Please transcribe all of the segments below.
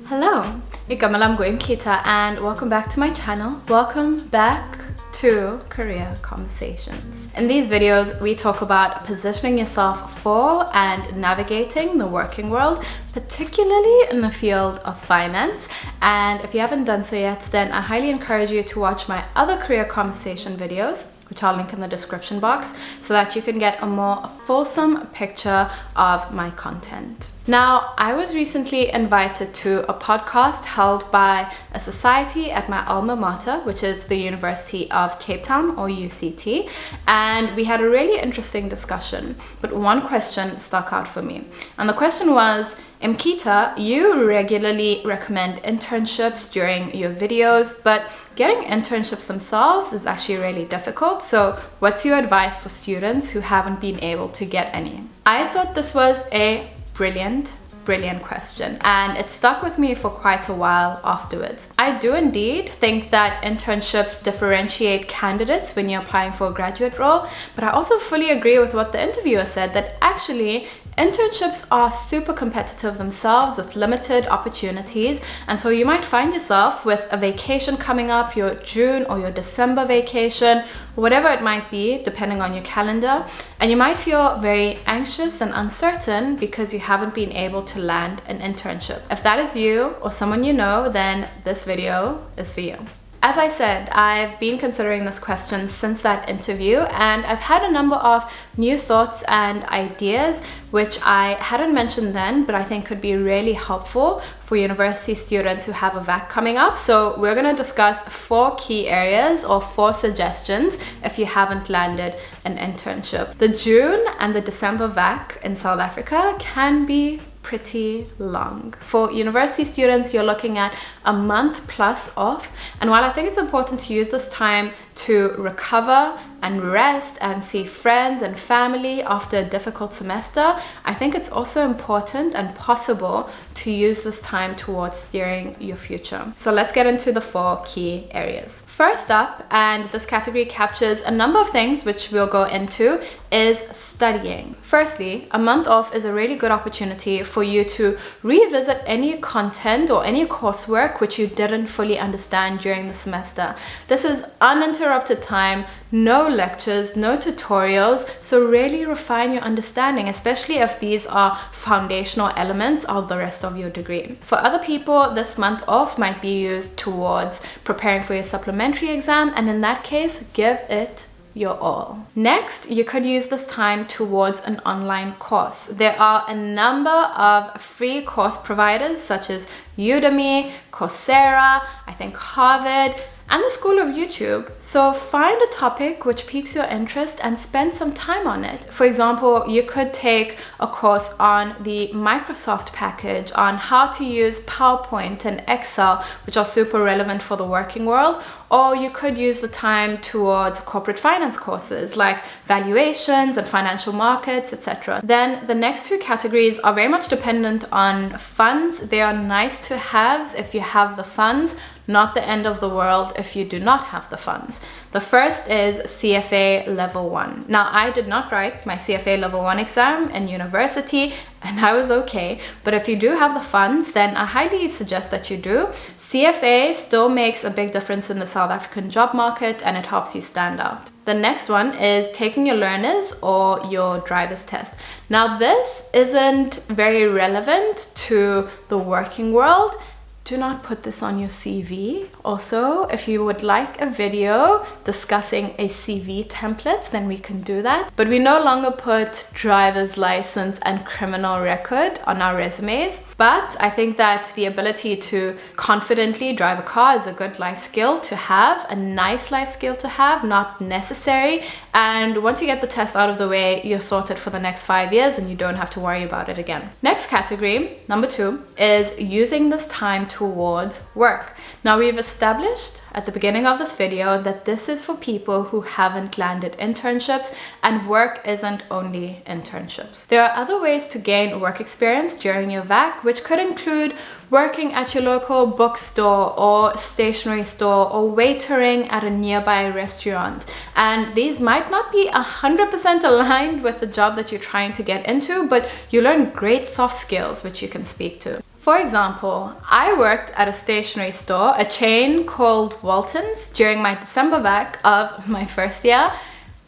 Hello, Imkita and welcome back to my channel. Welcome back to Career Conversations. In these videos, we talk about positioning yourself for and navigating the working world, particularly in the field of finance. And if you haven't done so yet, then I highly encourage you to watch my other career conversation videos, which I'll link in the description box, so that you can get a more fulsome picture of my content. Now, I was recently invited to a podcast held by a society at my alma mater, which is the University of Cape Town, or UCT, and we had a really interesting discussion, but one question stuck out for me. And the question was, Imkita, you regularly recommend internships during your videos, but getting internships themselves is actually really difficult. So what's your advice for students who haven't been able to get any? I thought this was a brilliant question, and it stuck with me for quite a while afterwards. I do indeed think that internships differentiate candidates when you're applying for a graduate role, but I also fully agree with what the interviewer said, that actually internships are super competitive themselves with limited opportunities, and so you might find yourself with a vacation coming up, your June or your December vacation, whatever it might be, depending on your calendar, and you might feel very anxious and uncertain because you haven't been able to land an internship. If that is you or someone you know, then this video is for you. As I said, I've been considering this question since that interview, and I've had a number of new thoughts and ideas which I hadn't mentioned then, but I think could be really helpful for university students who have a VAC coming up. So we're going to discuss 4 key areas or 4 suggestions if you haven't landed an internship. The June and the December VAC in South Africa can be pretty long. For university students, you're looking at a month plus off. And while I think it's important to use this time to recover and rest and see friends and family after a difficult semester, I think it's also important and possible to use this time towards steering your future. So let's get into the 4 key areas. First up, and this category captures a number of things which we'll go into, is studying. Firstly, a month off is a really good opportunity for you to revisit any content or any coursework which you didn't fully understand during the semester. This is uninterrupted time, no lectures, no tutorials, so really refine your understanding, especially if these are foundational elements of the rest of your degree. For other people, this month off might be used towards preparing for your supplementary exam, and in that case, give it your all. Next, you could use this time towards an online course. There are a number of free course providers such as Udemy, Coursera, I think Harvard, and the School of YouTube. So find a topic which piques your interest and spend some time on it. For example, you could take a course on the Microsoft package on how to use PowerPoint and Excel, which are super relevant for the working world. Or you could use the time towards corporate finance courses like valuations and financial markets, etc. Then the next 2 categories are very much dependent on funds. They are nice to haves if you have the funds, not the end of the world if you do not have the funds. The first is CFA Level 1. Now, I did not write my CFA Level 1 exam in university, and I was okay. But if you do have the funds, then I highly suggest that you do. CFA still makes a big difference in the South African job market, and it helps you stand out. The next one is taking your learners or your driver's test. Now, this isn't very relevant to the working world. Do not put this on your CV. Also, if you would like a video discussing a CV template, then we can do that. But we no longer put driver's license and criminal record on our resumes. But I think that the ability to confidently drive a car is a good life skill to have, a nice life skill to have, not necessary. And once you get the test out of the way, you're sorted for the next 5 years and you don't have to worry about it again. Next category, number 2, is using this time towards work. Now, we've established at the beginning of this video that this is for people who haven't landed internships, and work isn't only internships. There are other ways to gain work experience during your VAC, which could include working at your local bookstore or stationery store or waitering at a nearby restaurant. And these might not be 100% aligned with the job that you're trying to get into, but you learn great soft skills which you can speak to. For example, I worked at a stationery store, a chain called Walton's, during my December vac of my first year,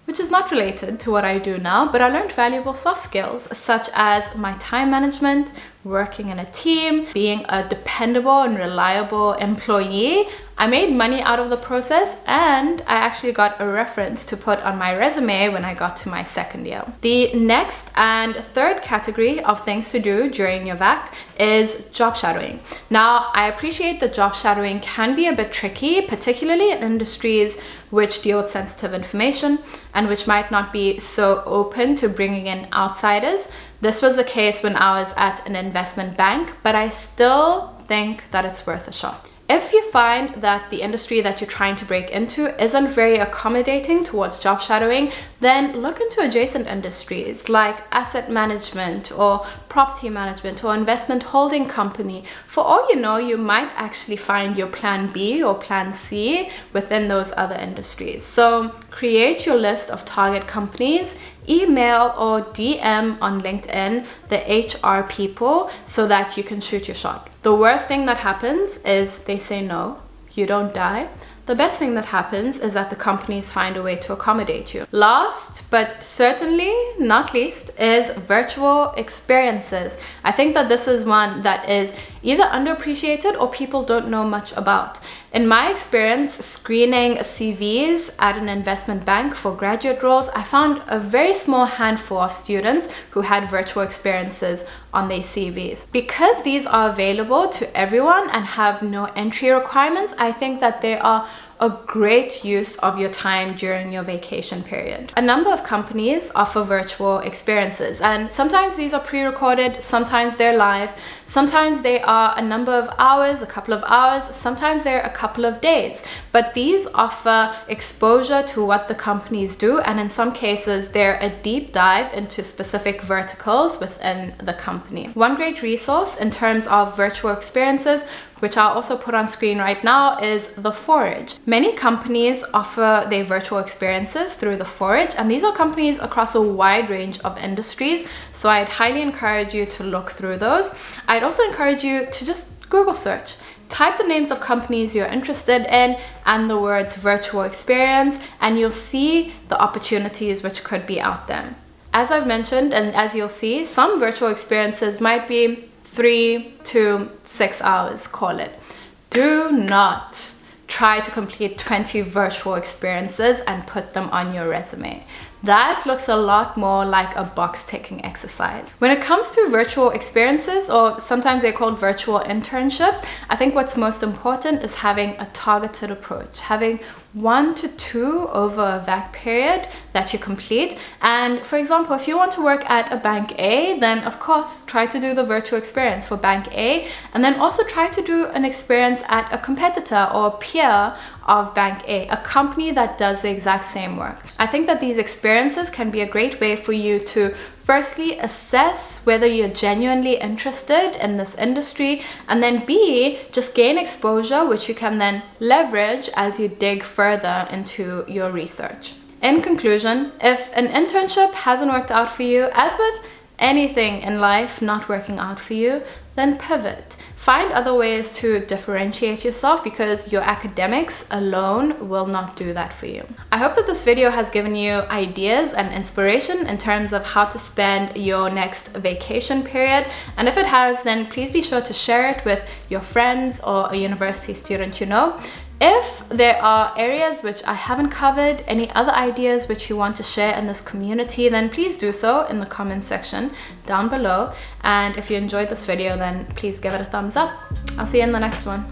which is not related to what I do now, but I learned valuable soft skills such as my time management, working in a team, being a dependable and reliable employee. I made money out of the process, and I actually got a reference to put on my resume when I got to my second year. The next and third category of things to do during your vac is job shadowing. Now, I appreciate that job shadowing can be a bit tricky, particularly in industries which deal with sensitive information and which might not be so open to bringing in outsiders. This was the case when I was at an investment bank, but I still think that it's worth a shot. If you find that the industry that you're trying to break into isn't very accommodating towards job shadowing, then look into adjacent industries like asset management or property management or investment holding company. For all you know, you might actually find your plan B or plan C within those other industries. So create your list of target companies, email or DM on LinkedIn the HR people so that you can shoot your shot. The worst thing that happens is they say no, you don't die. The best thing that happens is that the companies find a way to accommodate you. Last, but certainly not least, is virtual experiences. I think that this is one that is either underappreciated or people don't know much about. In my experience screening CVs at an investment bank for graduate roles, I found a very small handful of students who had virtual experiences on their CVs. Because these are available to everyone and have no entry requirements, I think that they are a great use of your time during your vacation period. A number of companies offer virtual experiences, and sometimes these are pre-recorded, sometimes they're live, sometimes they are a number of hours, a couple of hours, sometimes they're a couple of days. But these offer exposure to what the companies do, and in some cases they're a deep dive into specific verticals within the company. One great resource in terms of virtual experiences, which I'll also put on screen right now, is the Forage. Many companies offer their virtual experiences through the Forage, and these are companies across a wide range of industries, so I'd highly encourage you to look through those. I'd also encourage you to just Google search. Type the names of companies you're interested in and the words virtual experience, and you'll see the opportunities which could be out there. As I've mentioned, and as you'll see, some virtual experiences might be 3 to 6 hours, call it. Do not try to complete 20 virtual experiences and put them on your resume. That looks a lot more like a box ticking exercise. When it comes to virtual experiences, or sometimes they're called virtual internships, I think what's most important is having a targeted approach, having 1 to 2 over a vac period that you complete. And for example, if you want to work at a bank A, then of course try to do the virtual experience for bank A, and then also try to do an experience at a competitor or peer of bank A, a company that does the exact same work. I think that these experiences can be a great way for you to firstly assess whether you're genuinely interested in this industry, and then B, just gain exposure which you can then leverage as you dig further into your research. In conclusion, if an internship hasn't worked out for you, as with anything in life not working out for you, then pivot. Find other ways to differentiate yourself, because your academics alone will not do that for you. I hope that this video has given you ideas and inspiration in terms of how to spend your next vacation period. And if it has, then please be sure to share it with your friends or a university student you know. If there are areas which I haven't covered, any other ideas which you want to share in this community, then please do so in the comments section down below. And if you enjoyed this video, then please give it a thumbs up. I'll see you in the next one.